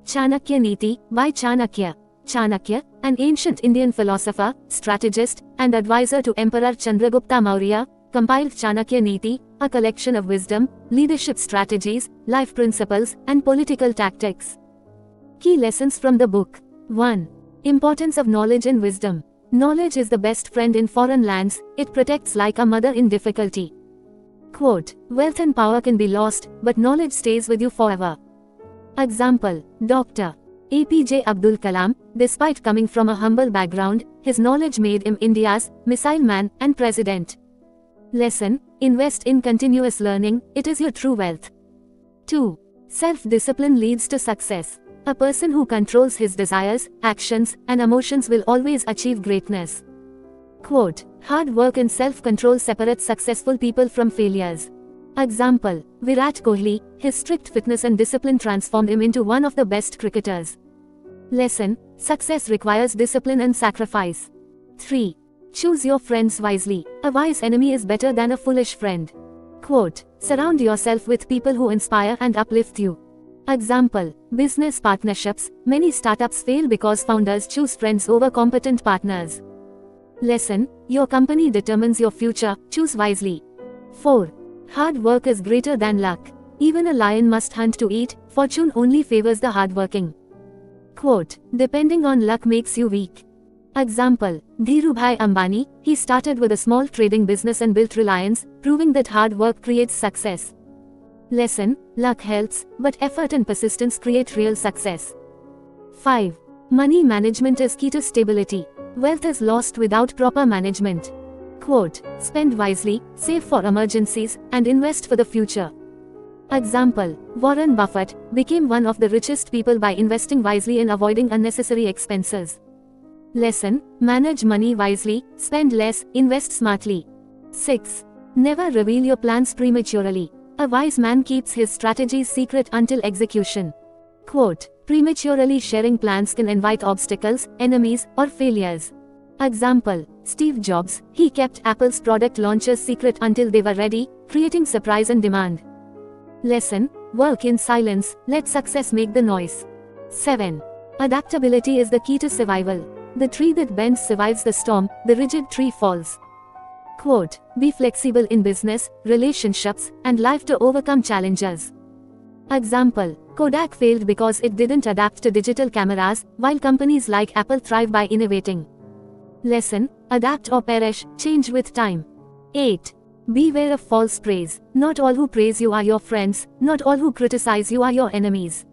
Chanakya Niti by Chanakya. Chanakya, an ancient Indian philosopher, strategist, and advisor to Emperor Chandragupta Maurya, compiled Chanakya Niti, a collection of wisdom, leadership strategies, life principles, and political tactics. Key lessons from the book. 1. Importance of knowledge and wisdom. Knowledge is the best friend in foreign lands, it protects like a mother in difficulty. Quote, wealth and power can be lost, but knowledge stays with you forever. Example, Dr. APJ Abdul Kalam, despite coming from a humble background, his knowledge made him India's missile man and president. Lesson, invest in continuous learning, it is your true wealth. 2. Self-discipline leads to success. A person who controls his desires, actions, and emotions will always achieve greatness. Quote, hard work and self-control separate successful people from failures. Example, Virat Kohli, his strict fitness and discipline transformed him into one of the best cricketers. Lesson, success requires discipline and sacrifice. 3. Choose your friends wisely. A wise enemy is better than a foolish friend. Quote, surround yourself with people who inspire and uplift you. Example, business partnerships. Many startups fail because founders choose friends over competent partners. Lesson, your company determines your future, choose wisely. 4. Hard work is greater than luck. Even a lion must hunt to eat, fortune only favors the hardworking. Quote, depending on luck makes you weak. Example, Dhirubhai Ambani, he started with a small trading business and built Reliance, proving that hard work creates success. Lesson, luck helps, but effort and persistence create real success. 5. Money management is key to stability. Wealth is lost without proper management. Quote, spend wisely, save for emergencies, and invest for the future. Example, Warren Buffett became one of the richest people by investing wisely and avoiding unnecessary expenses. Lesson, manage money wisely, spend less, invest smartly. 6. Never reveal your plans prematurely. A wise man keeps his strategies secret until execution. Quote, prematurely sharing plans can invite obstacles, enemies, or failures. Example, Steve Jobs, he kept Apple's product launches secret until they were ready, creating surprise and demand. Lesson, work in silence, let success make the noise. 7. Adaptability is the key to survival. The tree that bends survives the storm, the rigid tree falls. Quote, be flexible in business, relationships, and life to overcome challenges. Example, Kodak failed because it didn't adapt to digital cameras, while companies like Apple thrive by innovating. Lesson, adapt or perish, change with time. 8. Beware of false praise. Not all who praise you are your friends, not all who criticize you are your enemies.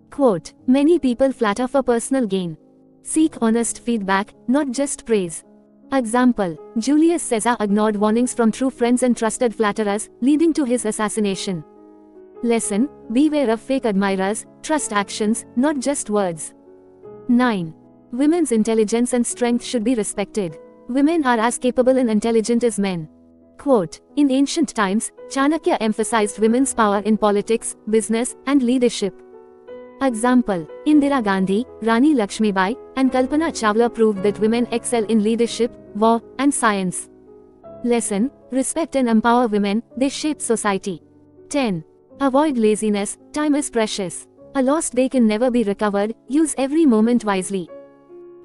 Quote, many people flatter for personal gain. Seek honest feedback, not just praise. Example, Julius Caesar ignored warnings from true friends and trusted flatterers, leading to his assassination. Lesson, beware of fake admirers, trust actions, not just words. 9. Women's intelligence and strength should be respected. Women are as capable and intelligent as men. Quote, in ancient times, Chanakya emphasized women's power in politics, business, and leadership. Example, Indira Gandhi, Rani Lakshmibai, and Kalpana Chawla proved that women excel in leadership, war, and science. Lesson, respect and empower women, they shape society. 10. Avoid laziness, time is precious. A lost day can never be recovered, use every moment wisely.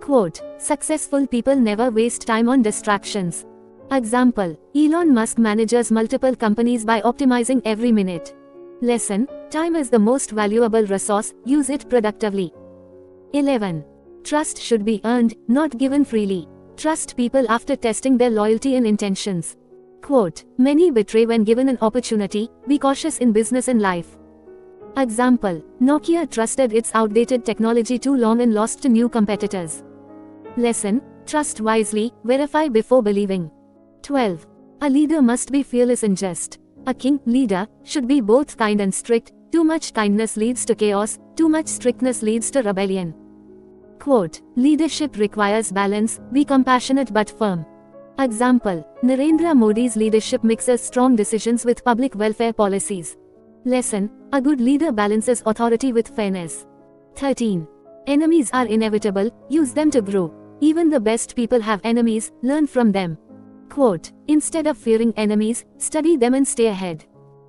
Quote, successful people never waste time on distractions. Example, Elon Musk manages multiple companies by optimizing every minute. Lesson, time is the most valuable resource, use it productively. 11. Trust should be earned, not given freely. Trust people after testing their loyalty and intentions. Quote, many betray when given an opportunity, be cautious in business and life. Example, Nokia trusted its outdated technology too long and lost to new competitors. Lesson, trust wisely, verify before believing. 12. A leader must be fearless and just. A king, leader, should be both kind and strict. Too much kindness leads to chaos, too much strictness leads to rebellion. Quote, leadership requires balance, be compassionate but firm. Example, Narendra Modi's leadership mixes strong decisions with public welfare policies. Lesson, a good leader balances authority with fairness. 13. Enemies are inevitable, use them to grow. Even the best people have enemies, learn from them. Quote, instead of fearing enemies, study them and stay ahead.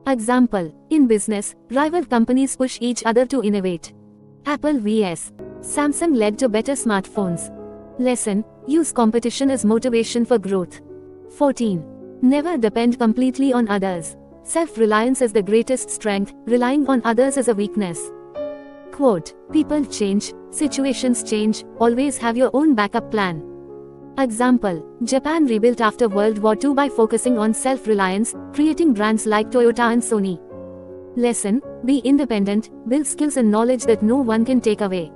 Example, in business, rival companies push each other to innovate. Apple vs. Samsung led to better smartphones. Lesson: use competition as motivation for growth. 14. Never depend completely on others. Self-reliance is the greatest strength, relying on others is a weakness. Quote: people change, situations change, always have your own backup plan. Example: Japan rebuilt after World War II by focusing on self-reliance, creating brands like Toyota and Sony. Lesson: be independent, build skills and knowledge that no one can take away.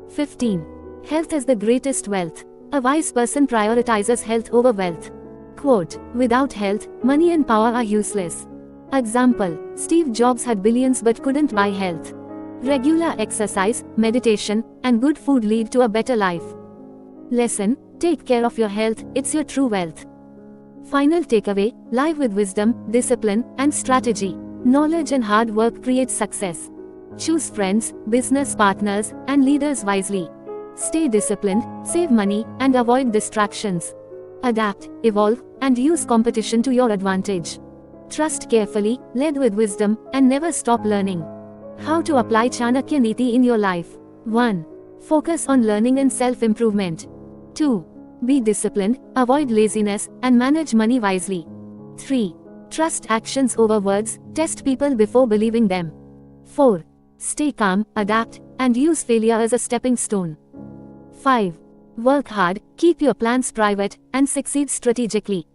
15. Health is the greatest wealth. A wise person prioritizes health over wealth. Quote: without health, money and power are useless. Example: Steve Jobs had billions but couldn't buy health. Regular exercise, meditation, and good food lead to a better life. Lesson: take care of your health, it's your true wealth. Final takeaway: live with wisdom, discipline, and strategy. Knowledge and hard work create success. Choose friends, business partners, and leaders wisely. Stay disciplined, save money, and avoid distractions. Adapt, evolve, and use competition to your advantage. Trust carefully, lead with wisdom, and never stop learning. How to apply Chanakya Niti in your life. 1. Focus on learning and self-improvement. 2. Be disciplined, avoid laziness, and manage money wisely. 3. Trust actions over words, test people before believing them. 4. Stay calm, adapt, and use failure as a stepping stone. 5. Work hard, keep your plans private, and succeed strategically.